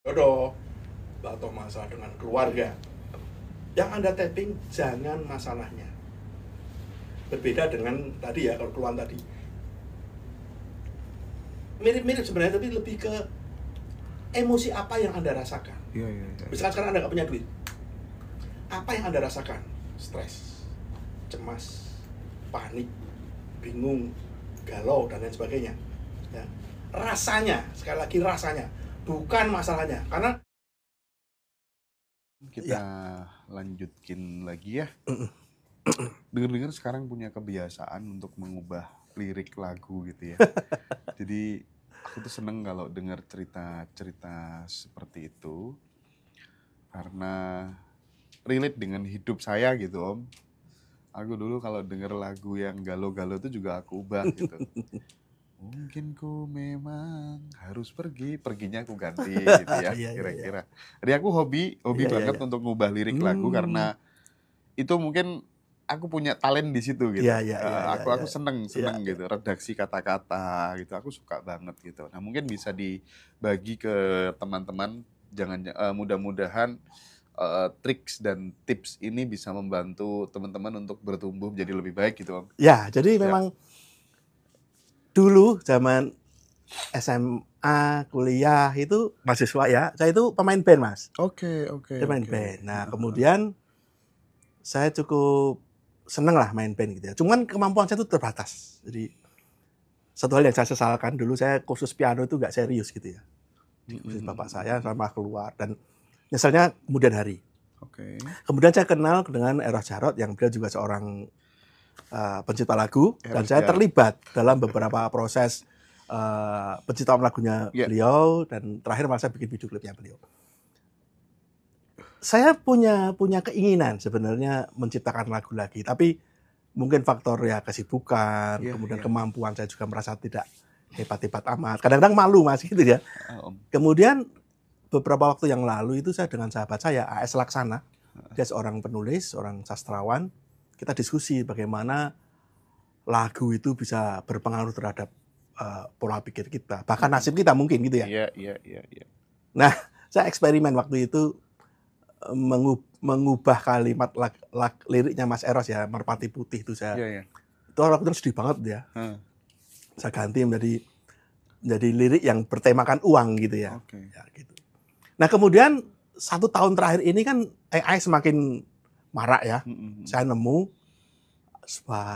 jodoh atau masalah dengan keluarga. Yang Anda tapping jangan masalahnya. Berbeda dengan tadi ya, kalau keluhan tadi. Mirip-mirip sebenarnya, tapi lebih ke emosi apa yang Anda rasakan. Iya. Misalkan sekarang Anda nggak punya duit. Apa yang Anda rasakan? Stres, cemas, panik, bingung, galau, dan lain sebagainya. Ya. Rasanya, sekali lagi rasanya, bukan masalahnya. Karena kita lanjutin lagi ya. Dengar-dengar sekarang punya kebiasaan untuk mengubah lirik lagu gitu ya. Jadi aku tuh seneng kalau dengar cerita-cerita seperti itu. Karena relate dengan hidup saya gitu Om. Aku dulu kalau denger lagu yang galau-galau itu juga aku ubah gitu. Mungkin ku memang harus pergi, perginya aku ganti gitu ya, kira-kira. Jadi aku hobi banget untuk ngubah lirik lagu karena itu mungkin aku punya talent di situ gitu. Aku seneng gitu, redaksi kata-kata gitu, aku suka banget gitu. Nah mungkin bisa dibagi ke teman-teman, mudah-mudahan triks dan tips ini bisa membantu teman-teman untuk bertumbuh menjadi lebih baik gitu Om. Ya, jadi memang dulu zaman SMA, kuliah itu mahasiswa ya, saya itu pemain band Mas. Oke. Pemain band. Nah kemudian saya cukup seneng lah main band gitu ya. Cuman kemampuan saya itu terbatas. Jadi satu hal yang saya sesalkan, dulu saya kursus piano itu nggak serius gitu ya. Di kursus bapak saya sama keluar, dan nyeselnya kemudian hari. Kemudian saya kenal dengan Eros Jarot yang beliau juga seorang pencipta lagu, dan saya terlibat dalam beberapa proses penciptaan lagunya beliau, dan terakhir malah saya bikin video klipnya beliau. Saya punya keinginan sebenarnya menciptakan lagu lagi, tapi mungkin faktor ya kesibukan, kemudian kemampuan saya juga merasa tidak hebat-hebat amat. Kadang-kadang malu Mas gitu ya. Kemudian beberapa waktu yang lalu itu saya dengan sahabat saya, AS Laksana, dia seorang penulis, seorang sastrawan, kita diskusi bagaimana lagu itu bisa berpengaruh terhadap pola pikir kita, bahkan nasib kita mungkin gitu ya. Iya. Nah, saya eksperimen waktu itu mengubah kalimat liriknya Mas Eros ya, Merpati Putih itu saya. Itu waktu itu sedih banget ya. Saya ganti menjadi lirik yang bertemakan uang gitu ya. Ya gitu. Nah, kemudian 1 tahun terakhir ini kan AI semakin marak ya. Saya nemu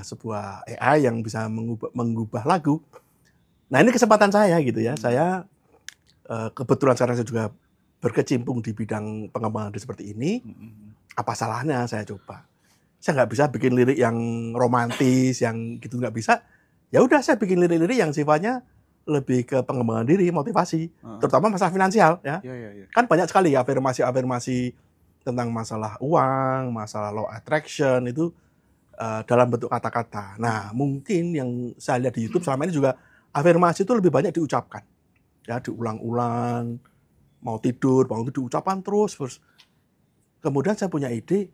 sebuah AI yang bisa mengubah lagu. Nah, ini kesempatan saya gitu ya. Saya kebetulan sekarang saya juga berkecimpung di bidang pengembangan seperti ini. Apa salahnya saya coba? Saya nggak bisa bikin lirik yang romantis, yang gitu nggak bisa. Ya udah, saya bikin lirik-lirik yang sifatnya lebih ke pengembangan diri, motivasi, terutama masalah finansial ya. Kan banyak sekali afirmasi tentang masalah uang, masalah law attraction itu dalam bentuk kata-kata. Nah, mungkin yang saya lihat di YouTube selama ini juga afirmasi itu lebih banyak diucapkan. Ya, diulang-ulang, mau tidur, bangun tidur, ucapan terus. Kemudian saya punya ide,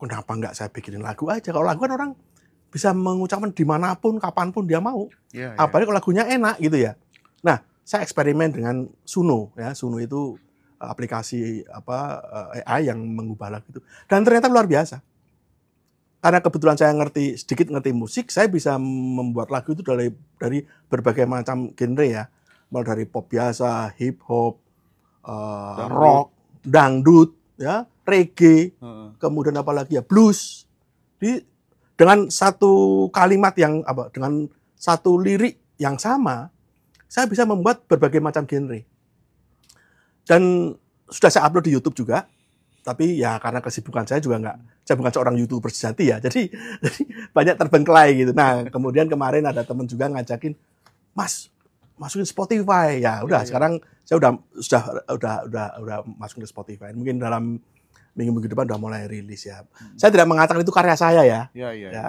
kenapa nggak saya bikinin lagu aja? Kalau lagu kan orang bisa mengucapkan dimanapun, kapanpun dia mau. Apalagi kalau lagunya enak gitu ya. Nah, saya eksperimen dengan Suno ya. Suno itu aplikasi AI yang mengubah lagu itu. Dan ternyata luar biasa. Karena kebetulan saya sedikit ngerti musik, saya bisa membuat lagu itu dari berbagai macam genre ya. Mulai dari pop biasa, hip hop, rock, dangdut, ya, reggae, kemudian apalagi ya blues. Dengan satu kalimat dengan satu lirik yang sama, saya bisa membuat berbagai macam genre. Dan sudah saya upload di YouTube juga, tapi ya karena kesibukan saya juga saya bukan seorang YouTuber sejati ya, jadi banyak terbengkelai gitu. Nah, kemudian kemarin ada teman juga ngajakin, Mas, masukin Spotify. Ya udah, sekarang saya udah masukin ke Spotify. Mungkin dalam minggu depan udah mulai rilis ya. Saya tidak mengatakan itu karya saya ya.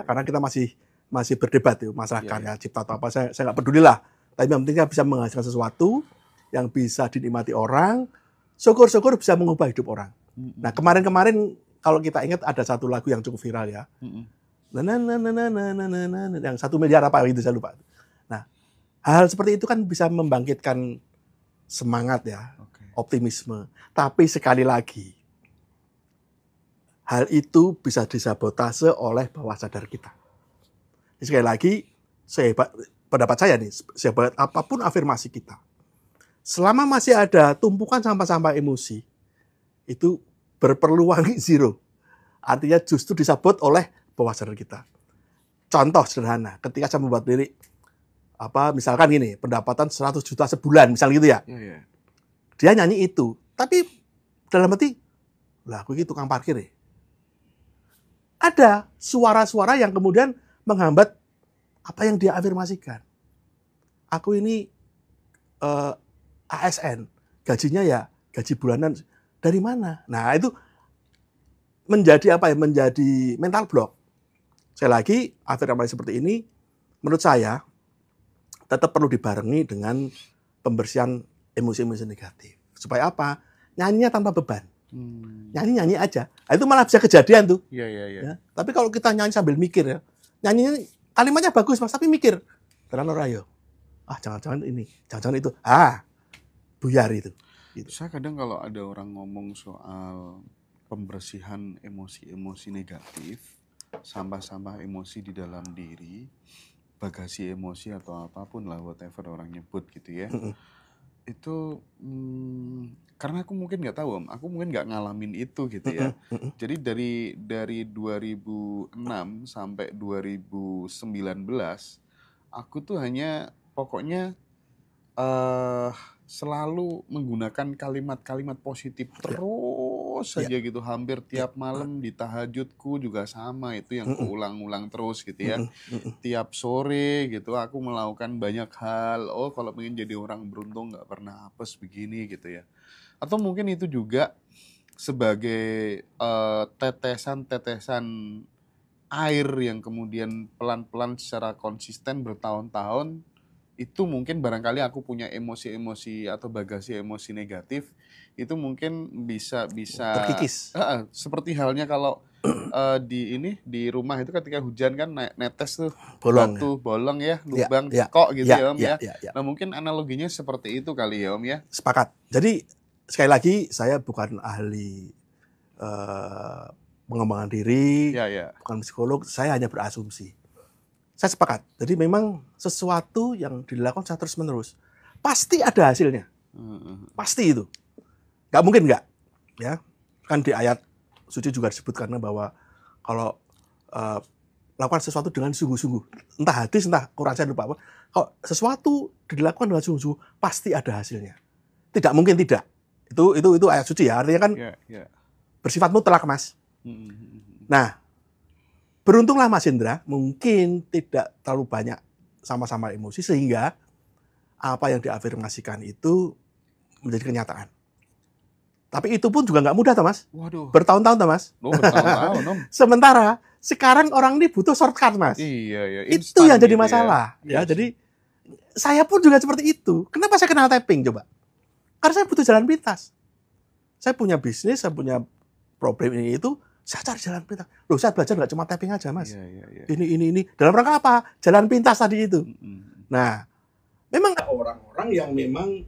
Karena kita masih berdebat tuh masalah karya cipta atau apa. Saya nggak peduli lah. Tapi yang penting bisa menghasilkan sesuatu yang bisa dinikmati orang. Syukur-syukur bisa mengubah hidup orang. Nah, kemarin kalau kita ingat ada satu lagu yang cukup viral ya. Yang 1 miliar apa gitu, saya lupa. Nah, hal seperti itu kan bisa membangkitkan semangat ya. optimisme. Tapi sekali lagi, hal itu bisa disabotase oleh bawah sadar kita. Sekali lagi, pendapat saya nih, sehebat apapun afirmasi kita, selama masih ada tumpukan sampah-sampah emosi, itu berpeluang zero. Artinya justru disabot oleh bawah sadar kita. Contoh sederhana, ketika saya membuat lirik, misalkan gini, pendapatan 100 juta sebulan, misal gitu ya. Dia nyanyi itu, tapi dalam hati, lah aku ini tukang parkir ya. Ada suara-suara yang kemudian menghambat apa yang dia afirmasikan. Aku ini ASN, gajinya ya gaji bulanan. Dari mana? Nah itu menjadi menjadi mental block. Sekali lagi, afirmasi seperti ini, menurut saya, tetap perlu dibarengi dengan pembersihan emosi-emosi negatif. Supaya apa? Nyanyinya tanpa beban. Nyanyi-nyanyi aja. Nah, itu malah bisa kejadian tuh. Ya. Tapi kalau kita nyanyi sambil mikir ya, nyanyinya kalimatnya bagus mas, tapi mikir. Terang rayo. Jangan-jangan ini, jangan-jangan itu. Buyar itu. Gitu. Saya kadang kalau ada orang ngomong soal pembersihan emosi-emosi negatif, sampah-sampah emosi di dalam diri, bagasi emosi atau apapun lah, whatever orang nyebut gitu ya. Itu karena aku mungkin nggak tahu, aku mungkin nggak ngalamin itu gitu ya. Jadi dari 2006 sampai 2019, aku tuh hanya pokoknya selalu menggunakan kalimat-kalimat positif terus saja gitu, hampir tiap malam di tahajudku juga sama, itu yang kuulang-ulang terus gitu ya. Tiap sore gitu aku melakukan banyak hal, kalau pengen jadi orang beruntung nggak pernah apes begini gitu ya. Atau mungkin itu juga sebagai tetesan-tetesan air yang kemudian pelan-pelan secara konsisten bertahun-tahun, itu mungkin barangkali aku punya emosi-emosi atau bagasi emosi negatif, itu mungkin bisa terkikis. Seperti halnya kalau di rumah itu ketika hujan kan netes tuh batu bolong ya, lubang kok gitu ya Om ya. Nah mungkin analoginya seperti itu kali ya Om ya. Sepakat. Jadi sekali lagi saya bukan ahli pengembangan diri, bukan psikolog, saya hanya berasumsi. Saya sepakat. Jadi memang sesuatu yang dilakukan secara terus-menerus pasti ada hasilnya. Pasti itu. Nggak mungkin nggak. Ya. Kan di ayat suci juga disebutkan bahwa kalau lakukan sesuatu dengan sungguh-sungguh, entah hadis, entah Quran, saya lupa apa. Kalau sesuatu dilakukan dengan sungguh-sungguh pasti ada hasilnya. Tidak mungkin tidak. Itu ayat suci ya. Artinya kan bersifat mutlak, Mas. Nah, beruntunglah Mas Indra, mungkin tidak terlalu banyak sama-sama emosi sehingga apa yang diafirmasikan itu menjadi kenyataan. Tapi itu pun juga nggak mudah, Mas. Waduh. Bertahun-tahun, Mas. Bertahun-tahun, Om. Sementara sekarang orang ini butuh shortcut, Mas. Iya. Itu yang jadi gitu masalah. Ya, jadi saya pun juga seperti itu. Kenapa saya kenal tapping coba? Karena saya butuh jalan pintas. Saya punya bisnis, saya punya problem ini itu. Saya cari jalan pintas. Loh, saya belajar nggak cuma tapping aja, Mas. Ini. Dalam rangka apa? Jalan pintas tadi itu. Nah, memang ada orang-orang yang memang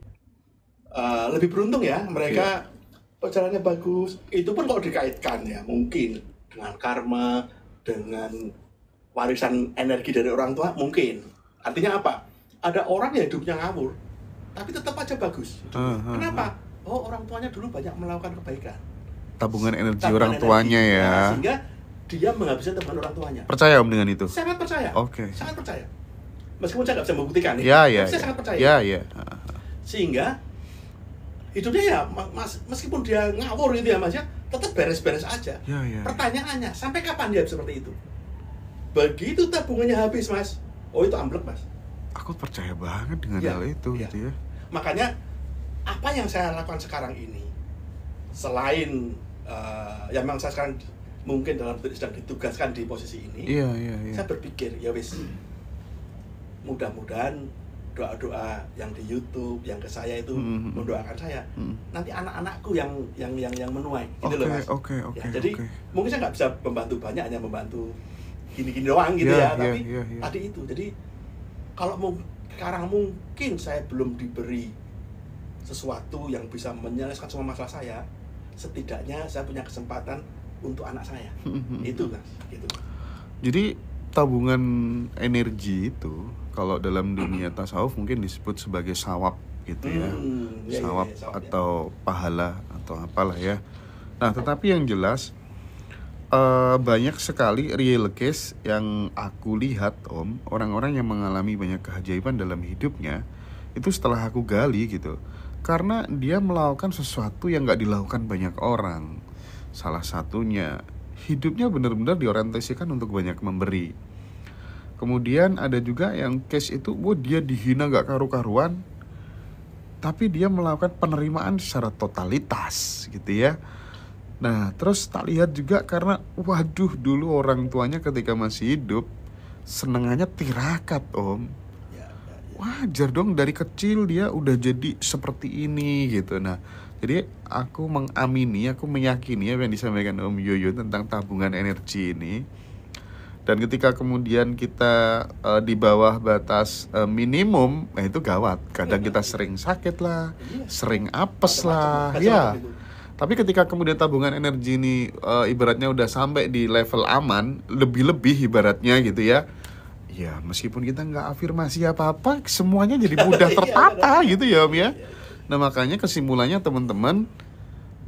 lebih beruntung ya. Mereka perjalanannya bagus. Itu pun kalau dikaitkan ya, mungkin dengan karma, dengan warisan energi dari orang tua, mungkin. Artinya apa? Ada orang yang hidupnya ngawur, tapi tetap aja bagus. Kenapa? Orang tuanya dulu banyak melakukan kebaikan. Tabungan energi orang tuanya ya. Sehingga dia menghabiskan tabungan orang tuanya. Percaya Om dengan itu? Sangat percaya. Oke. Sangat percaya. Meskipun saya nggak bisa membuktikan saya sangat percaya. Iya. Sehingga hidupnya ya, meskipun dia ngawur gitu ya Mas ya, tetap beres-beres aja. Ya. Pertanyaannya, sampai kapan dia seperti itu? Begitu tabungannya habis Mas, itu amblek Mas. Aku percaya banget dengan hal itu gitu ya. Makanya apa yang saya lakukan sekarang ini, selain yang memang saya sekarang mungkin sedang ditugaskan di posisi ini, saya berpikir ya wis, mudah-mudahan doa-doa yang di YouTube, yang ke saya itu mendoakan saya, nanti anak-anakku yang menuai, gitu loh Mas. Jadi mungkin saya nggak bisa membantu banyak, hanya membantu gini-gini doang gitu tapi tadi itu. Jadi kalau sekarang mungkin saya belum diberi sesuatu yang bisa menyelesaikan semua masalah saya, setidaknya saya punya kesempatan untuk anak saya. Itu kan, gitu. Jadi tabungan energi itu kalau dalam dunia tasawuf mungkin disebut sebagai sawab gitu ya. Sawab atau pahala atau apalah ya. Nah, tetapi yang jelas banyak sekali real case yang aku lihat, Om, orang-orang yang mengalami banyak keajaiban dalam hidupnya itu setelah aku gali gitu, karena dia melakukan sesuatu yang gak dilakukan banyak orang. Salah satunya hidupnya benar-benar diorientasikan untuk banyak memberi. Kemudian ada juga yang case itu, dia dihina gak karu-karuan, tapi dia melakukan penerimaan secara totalitas gitu ya. Nah, terus tak lihat juga karena waduh, dulu orang tuanya ketika masih hidup senengannya tirakat, Om. Wajar dong, dari kecil dia udah jadi seperti ini gitu. Nah, jadi aku mengamini, aku meyakini apa yang disampaikan Om Yuyun tentang tabungan energi ini. Dan ketika kemudian kita di bawah batas minimum, itu gawat. Kadang kita sering sakit lah, sering apes lah, ya. Tapi ketika kemudian tabungan energi ini ibaratnya udah sampai di level aman, lebih-lebih ibaratnya gitu ya. Ya meskipun kita nggak afirmasi apa-apa, semuanya jadi mudah tertata gitu ya Om ya. Nah makanya kesimpulannya teman-teman,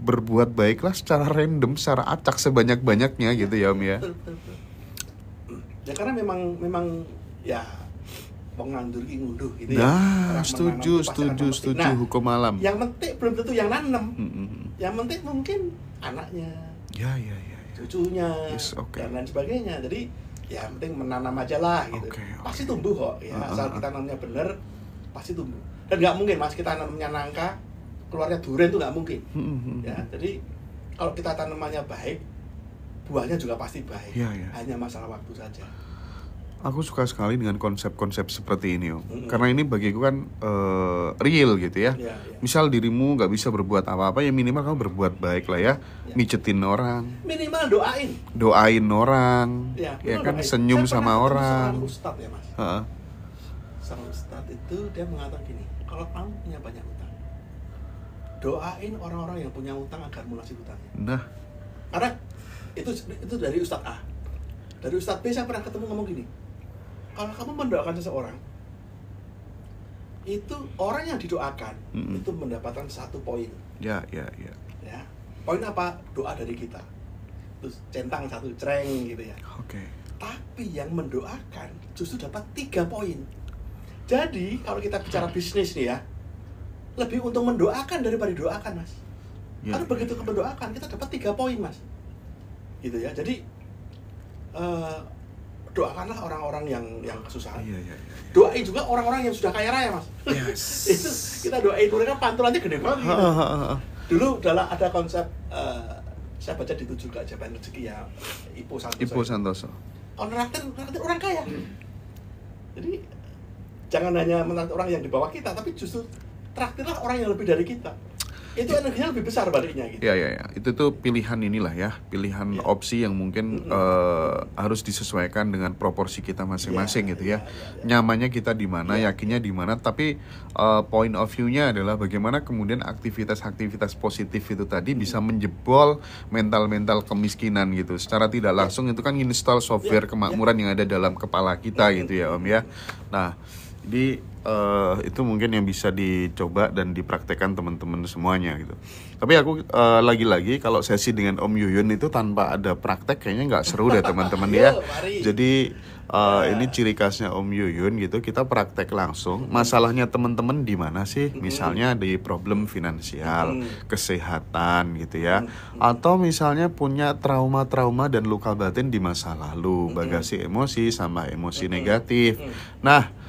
berbuat baiklah secara random, secara acak sebanyak-banyaknya gitu ya Om ya. Ya karena memang ya pengandur ngunduh gitu ya. Nah, setuju nah, hukum alam. Yang penting belum tentu yang nanam. Yang penting mungkin anaknya. Ya. Cucunya dan lain sebagainya. Jadi ya penting menanam aja lah gitu. Pasti tumbuh kok ya. Asal kita nanamnya bener pasti tumbuh. Dan nggak mungkin Mas kita nanamnya nangka keluarnya durian itu nggak mungkin. Ya, jadi kalau kita tanamannya baik, buahnya juga pasti baik. Hanya masalah waktu saja. Aku suka sekali dengan konsep-konsep seperti ini Om. Karena ini bagiku kan real gitu ya. Misal dirimu gak bisa berbuat apa-apa, ya minimal kamu berbuat baik lah ya. Micetin orang, minimal doain orang, ya kan, senyum sama orang. Seorang ustadz ya Mas. Seorang ustadz itu dia mengatakan gini, kalau kamu punya banyak utang, doain orang-orang yang punya utang agar melunasi utangnya. Nah, karena itu dari Ustadz A. Dari Ustadz B saya pernah ketemu ngomong gini, kalau kamu mendoakan seseorang, itu orang yang didoakan itu mendapatkan 1 poin. Ya. Poin apa? Doa dari kita. Terus centang 1 cereng gitu ya. Tapi yang mendoakan justru dapat 3 poin. Jadi kalau kita bicara bisnis nih ya, lebih untung mendoakan daripada didoakan Mas. Karena begitu kita mendoakan kita dapat 3 poin Mas. Gitu ya. Jadi doakanlah orang-orang yang kesusahan. Doain juga orang-orang yang sudah kaya raya Mas. Itu kita doain mereka, pantulannya gede banget gitu. Dulu ada konsep saya baca di 7 Keajaiban Rezeki ya, Ipo Santoso. Nraktir orang kaya. Jadi jangan hanya menraktir orang yang di bawah kita, tapi justru traktirlah orang yang lebih dari kita. Itu energinya lebih besar baliknya gitu. Ya. Itu tuh pilihan inilah ya, pilihan opsi yang mungkin harus disesuaikan dengan proporsi kita masing-masing gitu ya. Nyamannya kita di mana, yakinnya di mana, tapi point of view-nya adalah bagaimana kemudian aktivitas-aktivitas positif itu tadi bisa menjebol mental-mental kemiskinan gitu. Secara tidak langsung itu kan install software kemakmuran yang ada dalam kepala kita gitu ya Om ya. Nah, jadi itu mungkin yang bisa dicoba dan dipraktekkan teman-teman semuanya gitu. Tapi aku lagi-lagi kalau sesi dengan Om Yuyun itu tanpa ada praktek kayaknya nggak seru deh teman-teman ya. Jadi ini ciri khasnya Om Yuyun gitu, kita praktek langsung. Masalahnya teman-teman di mana sih? Misalnya di problem finansial, kesehatan gitu ya. Atau misalnya punya trauma-trauma dan luka batin di masa lalu, bagasi emosi sama emosi negatif. Nah,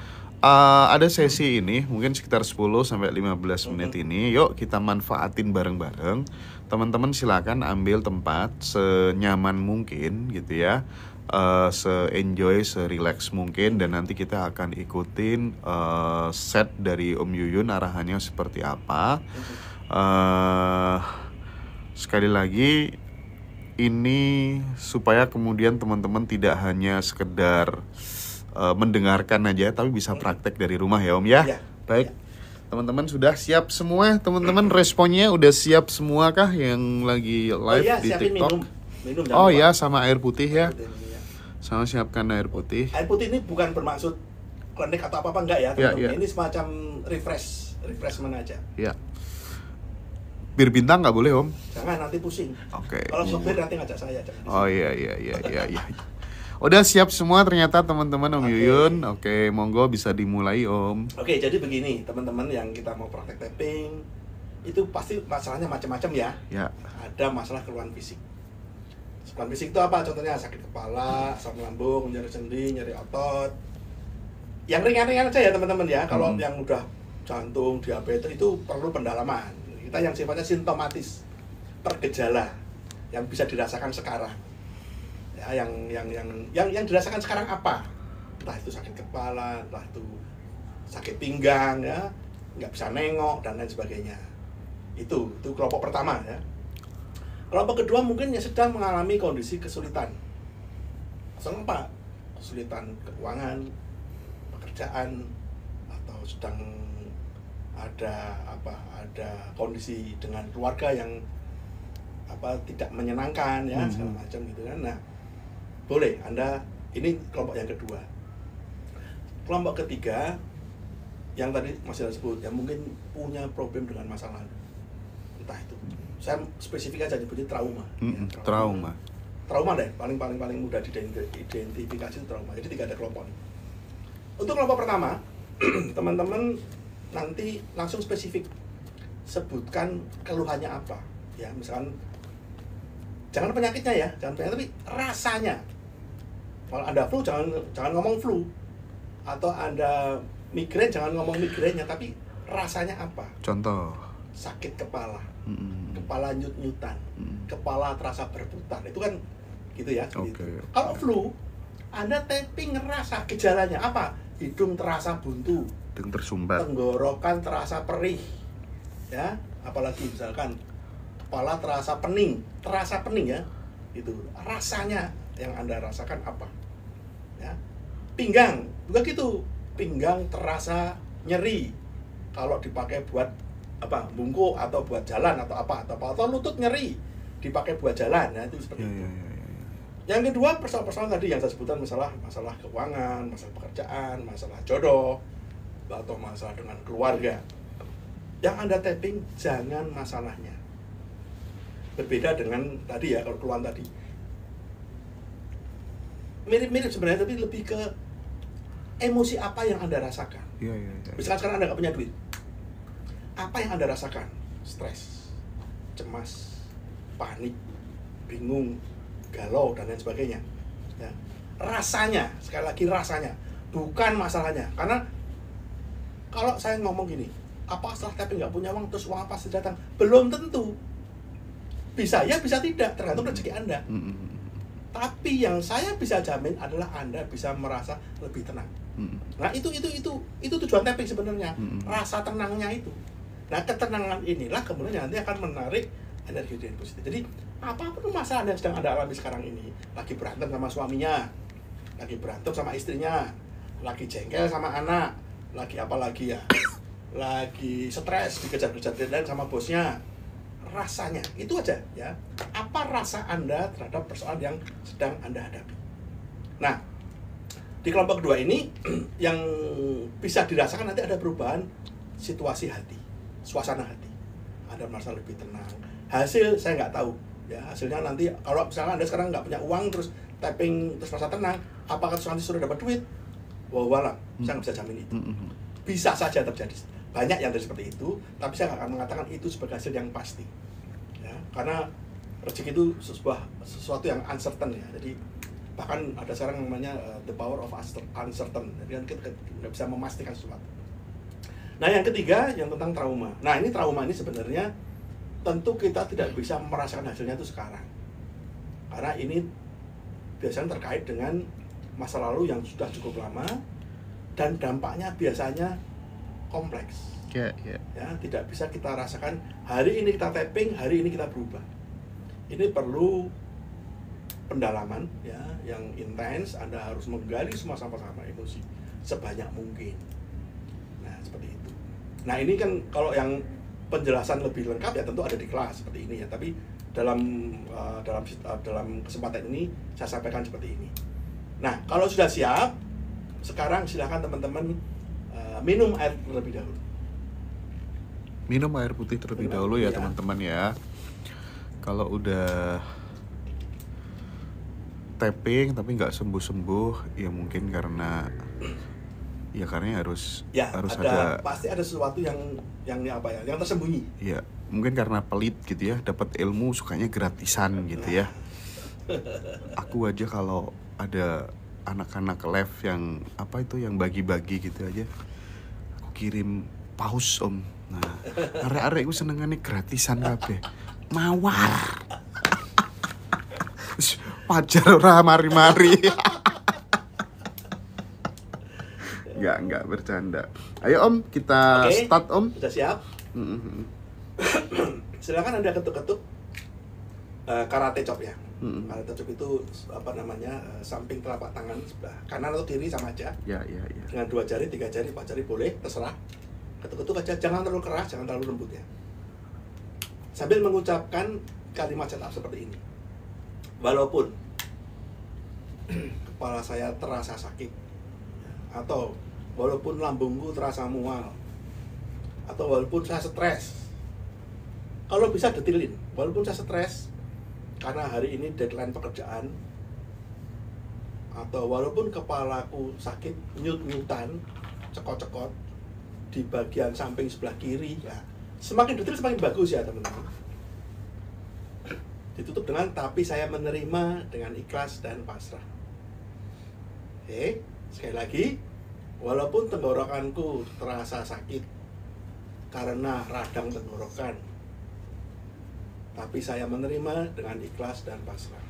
ada sesi ini mungkin sekitar 10-15 menit ini. Yuk kita manfaatin bareng-bareng. Teman-teman silakan ambil tempat senyaman mungkin gitu ya, se-enjoy, se-relax mungkin. Dan nanti kita akan ikutin set dari Om Yuyun, arahannya seperti apa. Sekali lagi ini supaya kemudian teman-teman tidak hanya sekedar mendengarkan aja, tapi bisa praktek dari rumah ya Om ya. Baik. Teman-teman sudah siap semua? Teman-teman responnya udah siap semua kah yang lagi live di TikTok? Minum Oh ya, sama air putih ya. Putih ini, ya. Sama siapkan air putih. Air putih ini bukan bermaksud klinik atau apa enggak ya, teman-teman. Ini semacam refreshment aja. Ya. Bir bintang nggak boleh, Om? Jangan, nanti pusing. Oke. Kalau sopir nanti ngajak saya, jangan. Oh iya. Udah siap semua ternyata teman-teman Om Yuyun. Oke, monggo bisa dimulai Om. Oke, jadi begini teman-teman yang kita mau praktek tapping itu pasti masalahnya macam-macam ya. Ya. Ada masalah keluhan fisik. Keluhan fisik itu apa? Contohnya sakit kepala, asam lambung, nyeri sendi, nyeri otot. Yang ringan-ringan aja ya teman-teman ya. Kalau yang udah jantung, diabetes itu perlu pendalaman. Kita yang sifatnya simptomatis, pergejala yang bisa dirasakan sekarang. Ya, yang dirasakan sekarang apa? Entah itu sakit kepala, entah itu sakit pinggang ya, nggak bisa nengok dan lain sebagainya. Itu kelompok pertama ya. Kelompok kedua mungkin yang sedang mengalami kondisi kesulitan. Soal apa? Kesulitan keuangan, pekerjaan, atau sedang ada kondisi dengan keluarga yang tidak menyenangkan ya, segala macam gitu kan. Nah, boleh Anda, ini kelompok yang kedua. Kelompok ketiga yang tadi masih disebut, yang mungkin punya problem dengan masa lalu. Entah itu, saya spesifik aja nyebutnya trauma. Trauma deh, paling mudah diidentifikasi itu trauma. Jadi 3 ada kelompok. Untuk kelompok pertama, teman-teman nanti langsung spesifik sebutkan keluhannya apa. Ya, misalkan jangan penyakitnya ya, tapi rasanya. Kalau Anda flu jangan ngomong flu, atau Anda migrain jangan ngomong migrainnya, tapi rasanya apa? Contoh. Sakit kepala, kepala nyut-nyutan, kepala terasa berputar, itu kan gitu ya. Okay. Gitu. Kalau flu, Anda tapping ngerasa gejalanya apa? Hidung terasa buntu, hidung tersumbat, tenggorokan terasa perih, ya. Apalagi misalkan kepala terasa pening ya, itu rasanya yang Anda rasakan apa? Ya. Pinggang juga gitu, pinggang terasa nyeri kalau dipakai buat bungkuk atau buat jalan atau lutut nyeri dipakai buat jalan, ya itu seperti itu. Yang kedua, persoalan tadi yang saya sebutkan, masalah keuangan, masalah pekerjaan, masalah jodoh, atau masalah dengan keluarga. Yang Anda tapping jangan masalahnya. Berbeda dengan tadi ya, kalau keluhan tadi mirip-mirip sebenarnya, tapi lebih ke emosi apa yang Anda rasakan. Misalkan sekarang Anda nggak punya duit, apa yang Anda rasakan? Stres, cemas, panik, bingung, galau, dan lain sebagainya ya. Rasanya, sekali lagi rasanya, bukan masalahnya. Karena kalau saya ngomong gini, apa setelah tapping nggak punya uang, terus uang pasti datang? Belum tentu. Bisa ya, bisa tidak, tergantung rezeki Anda. Tapi yang saya bisa jamin adalah Anda bisa merasa lebih tenang. Nah itu tujuan tapping sebenarnya, rasa tenangnya itu. Nah ketenangan inilah kemudian nanti akan menarik energi yang positif. Jadi apapun masalah yang sedang Anda alami sekarang ini, lagi berantem sama suaminya, lagi berantem sama istrinya, lagi jengkel sama anak, lagi stres, dikejar-kejar deadline sama bosnya, rasanya itu aja ya. Apa rasa Anda terhadap persoalan yang sedang Anda hadapi? Nah, di kelompok kedua ini yang bisa dirasakan nanti ada perubahan situasi hati, suasana hati. Anda merasa lebih tenang. Hasil saya nggak tahu ya, hasilnya nanti kalau misalnya Anda sekarang nggak punya uang terus tapping terus merasa tenang, apakah terus nanti sudah dapat duit? Wallahualam, saya nggak bisa jamin itu. Bisa saja terjadi, banyak yang seperti itu, tapi saya nggak akan mengatakan itu sebagai hasil yang pasti ya, karena rezeki itu sesuatu yang uncertain ya. Jadi bahkan ada sekarang namanya the power of uncertain, jadi kita nggak bisa memastikan sesuatu. Nah yang ketiga yang tentang trauma. Nah ini trauma ini sebenarnya tentu kita tidak bisa merasakan hasilnya itu sekarang, karena ini biasanya terkait dengan masa lalu yang sudah cukup lama dan dampaknya biasanya kompleks. Ya, tidak bisa kita rasakan hari ini kita tapping, hari ini kita berubah. Ini perlu pendalaman ya yang intens. Anda harus menggali semua sama-sama emosi sebanyak mungkin. Nah seperti itu. Nah ini kan kalau yang penjelasan lebih lengkap ya tentu ada di kelas seperti ini ya. Tapi dalam kesempatan ini saya sampaikan seperti ini. Nah kalau sudah siap, sekarang silakan teman-teman minum air terlebih dahulu. Minum air putih terlebih dahulu ya teman-teman ya. Kalau udah tapping tapi nggak sembuh-sembuh, ya mungkin karena harus ada pasti ada sesuatu yang tersembunyi. Ya, mungkin karena pelit gitu ya, dapat ilmu sukanya gratisan gitu ya. Aku aja kalau ada anak-anak live yang yang bagi-bagi gitu aja, aku kirim paus om. Nah, arek-arek gue senengannya gratisan kabeh. Mawar. Wajar ora mari-mari. Enggak bercanda. Ayo om, kita start om. Sudah siap? Silakan Anda ketuk-ketuk karate chop ya. Karate chop itu samping telapak tangan sebelah kanan atau kiri sama aja. Ya. Dengan 2 jari, 3 jari, 4 jari boleh, terserah. Ketuk-ketuk aja, jangan terlalu keras, jangan terlalu lembut ya. Sambil mengucapkan kalimat setup seperti ini. Walaupun kepala saya terasa sakit, atau walaupun lambungku terasa mual, atau walaupun saya stres, kalau bisa detilin, walaupun saya stres karena hari ini deadline pekerjaan, atau walaupun kepalaku sakit nyut-nyutan, cekot-cekot di bagian samping sebelah kiri ya, semakin detail semakin bagus ya teman-teman. Ditutup dengan tapi saya menerima dengan ikhlas dan pasrah. Oke, sekali lagi, walaupun tenggorokanku terasa sakit karena radang tenggorokan, tapi saya menerima dengan ikhlas dan pasrah.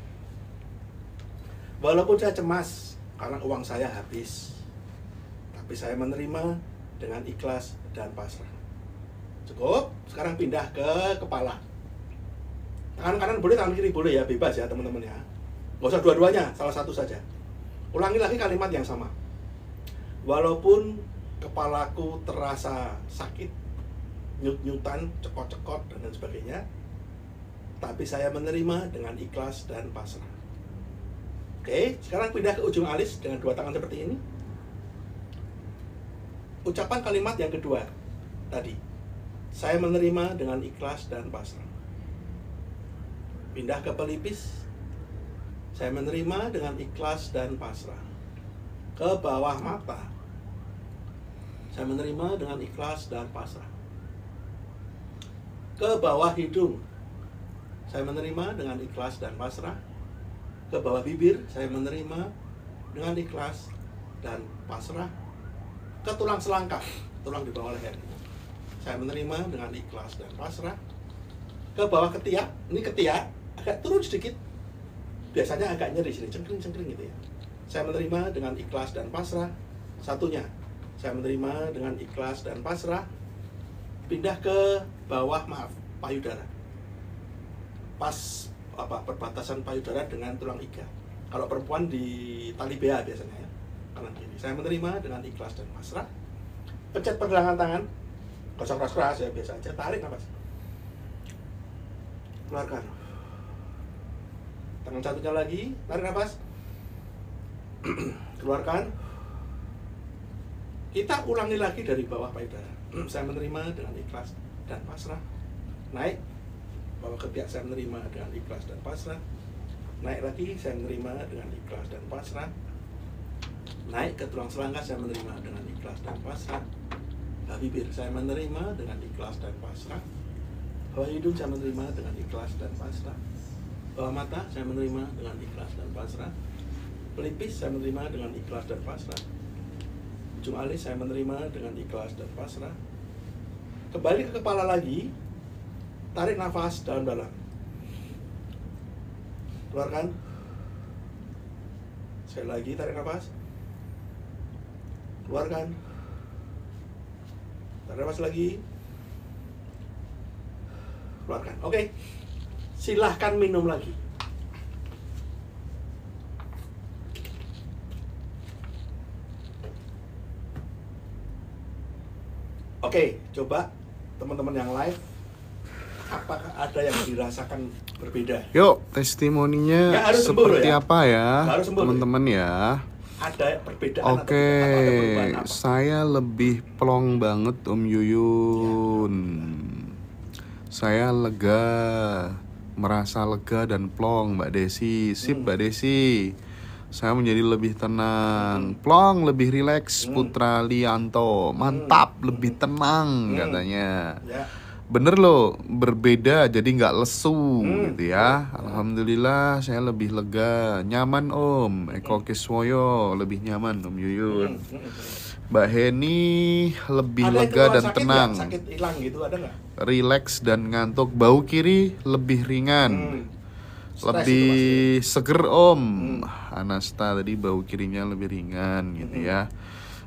Walaupun saya cemas karena uang saya habis, tapi saya menerima dengan ikhlas dan pasrah. Cukup, sekarang pindah ke kepala. Tangan kanan boleh, tangan kiri boleh ya, bebas ya teman-teman ya. Nggak usah dua-duanya, salah satu saja. Ulangi lagi kalimat yang sama. Walaupun kepalaku terasa sakit, nyut-nyutan, cekot-cekot, dan lain sebagainya, tapi saya menerima dengan ikhlas dan pasrah. Oke, sekarang pindah ke ujung alis dengan 2 tangan seperti ini. Ucapan kalimat yang kedua tadi. Saya menerima dengan ikhlas dan pasrah. Pindah ke pelipis. Saya menerima dengan ikhlas dan pasrah. Ke bawah mata. Saya menerima dengan ikhlas dan pasrah. Ke bawah hidung. Saya menerima dengan ikhlas dan pasrah. Ke bawah bibir. Saya menerima dengan ikhlas dan pasrah. Ke tulang selangkah, tulang di bawah leher. Saya menerima dengan ikhlas dan pasrah. Ke bawah ketiak, ini ketiak agak turun sedikit. Biasanya agak nyeri sini, cengkring-cengkring gitu ya. Saya menerima dengan ikhlas dan pasrah. Satunya, saya menerima dengan ikhlas dan pasrah. Pindah ke bawah, payudara. Pas perbatasan payudara dengan tulang iga. Kalau perempuan di tali BH biasanya ya, kanan kiri. Saya menerima dengan ikhlas dan pasrah. Pencet pergelangan tangan, gosok keras-keras ya, biasa aja. Tarik nafas, keluarkan. Tangan satunya lagi, tarik nafas, keluarkan. Kita ulangi lagi dari bawah payudara. Saya menerima dengan ikhlas dan pasrah. Naik, bawah ketiak saya menerima dengan ikhlas dan pasrah. Naik lagi, saya menerima dengan ikhlas dan pasrah. Naik ke tulang selangkah, saya menerima dengan ikhlas dan pasrah. Bawah bibir, saya menerima dengan ikhlas dan pasrah. Bawah hidung, saya menerima dengan ikhlas dan pasrah. Bawah mata, saya menerima dengan ikhlas dan pasrah. Pelipis, saya menerima dengan ikhlas dan pasrah. Ujung alis, saya menerima dengan ikhlas dan pasrah. Kembali ke kepala lagi. Tarik nafas dalam-dalam. Keluarkan. Sekali lagi, tarik nafas. Keluarkan. Tarik nafas lagi. Keluarkan. Oke. Silahkan minum lagi. Oke, coba teman-teman yang live, apakah ada yang dirasakan berbeda? Yuk, testimoninya seperti apa ya, teman-teman ya? Ada perbedaan Oke, atau ada perubahan apa? saya lebih plong banget Om Yuyun. Saya lega, merasa lega dan plong Mbak Desi. Sip Mbak Desi. Saya menjadi lebih tenang, plong, lebih rileks. Putra Lianto, mantap, lebih tenang katanya. Ya. Bener loh, berbeda jadi nggak lesu gitu ya. Alhamdulillah saya lebih lega, nyaman Om. Eko Kiswoyo lebih nyaman Om Yuyun. Mbak Heni lebih Ada lega dan sakit tenang. Gak? Sakit hilang gitu ada nggak? Rileks dan ngantuk. Bau kiri lebih ringan. Lebih seger Om. Anasta tadi bau kirinya lebih ringan gitu ya.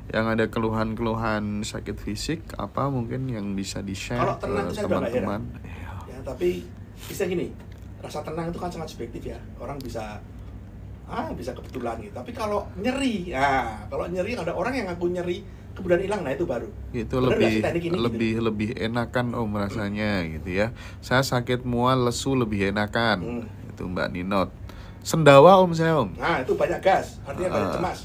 Yang ada keluhan-keluhan sakit fisik apa mungkin yang bisa di-share ke teman-teman. Ya, tapi bisa gini, rasa tenang itu kan sangat subjektif ya. Orang bisa bisa kebetulan gitu. Tapi kalau nyeri, kalau nyeri ada orang yang ngaku nyeri kemudian hilang, nah itu baru. Itu lebih enakan Om rasanya gitu ya. Saya sakit mual lesu lebih enakan. Itu Mbak Ninot. Sendawa Om saya Om. Nah, itu banyak gas, artinya banyak cemas.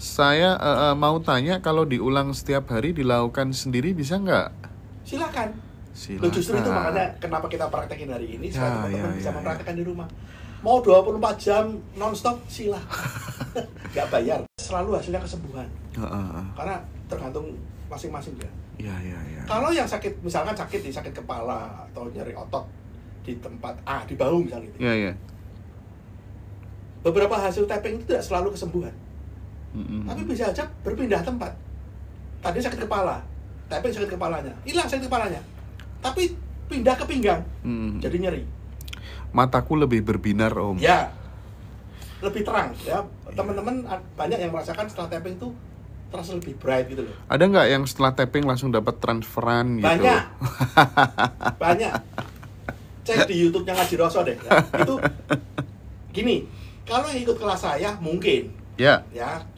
Saya mau tanya, kalau diulang setiap hari dilakukan sendiri bisa nggak? Silakan. Silakan. Justru itu makanya kenapa kita praktekin hari ini, supaya teman-teman bisa mempraktekkan di rumah. Mau 24 jam non-stop silakan. Nggak bayar. Selalu hasilnya kesembuhan. Karena tergantung masing-masing ya. Iya. Kalau yang sakit, misalkan sakit kepala atau nyeri otot di tempat di bahu misalnya gitu. Iya. Beberapa hasil tapping itu tidak selalu kesembuhan. Tapi bisa aja berpindah tempat. Tadi sakit kepala, tapping sakit kepalanya, hilang sakit kepalanya, tapi pindah ke pinggang, jadi nyeri. Mataku lebih berbinar Om. Ya, lebih terang ya. Teman-teman banyak yang merasakan setelah tapping itu terasa lebih bright gitu loh. Ada nggak yang setelah tapping langsung dapat transferan gitu? Banyak. Cek di YouTube-nya Ngaji Roso deh. Ya. Itu gini, kalau yang ikut kelas saya mungkin. Ya,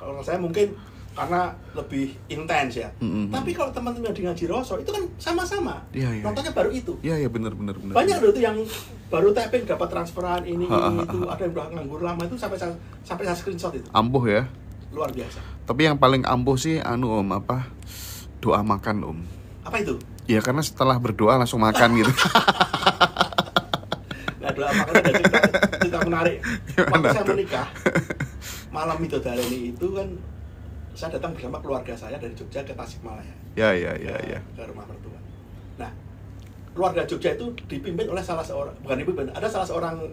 kalau saya mungkin karena lebih intens ya. Tapi kalau teman-teman di Ngaji Roso itu kan sama-sama. Nontonnya baru itu. Iya, benar. Banyak loh itu yang baru tapping dapat transferan ini itu, ada yang udah nganggur lama itu sampai saya screenshot itu. Ampuh ya. Luar biasa. Tapi yang paling ampuh sih Om, doa makan Om. Apa itu? Ya karena setelah berdoa langsung makan gitu. Nah, doa makan ada cerita menarik. Waktu saya menikah, malam Midodareni itu kan saya datang bersama keluarga saya dari Jogja ke Tasikmalaya. Ya. Ke rumah mertua. Nah, keluarga Jogja itu dipimpin oleh salah seorang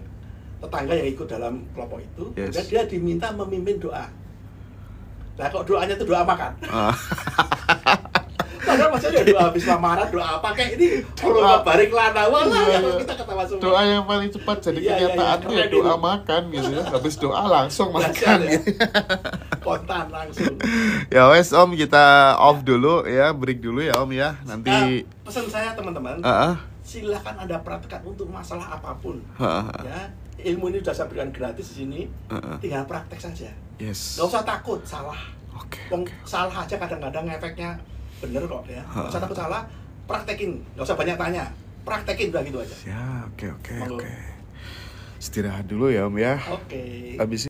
tetangga yang ikut dalam kelompok itu. Dan dia diminta memimpin doa. Nah, kok doanya itu doa makan. Padahal maksudnya doa habis lamaran, doa apa kayak ini doa barik lana kalau kita ketawa semua. Doa yang paling cepat jadi kenyataan ya doa makan gitu ya. Habis doa langsung makan gitu. Kontan langsung. Ya wes Om, kita off dulu ya, break dulu ya Om ya. Nanti pesan saya teman-teman, silakan Anda praktekkan untuk masalah apapun. Ya, ilmu ini sudah saya berikan gratis di sini. Tinggal praktek saja. Yes. Gak usah takut salah. Oke. Salah aja kadang-kadang efeknya bener kok ya. Gak usah takut salah, praktekin. Gak usah banyak tanya, praktekin udah gitu aja. Ya, oke. Istirahat dulu ya Om ya. Oke. Habis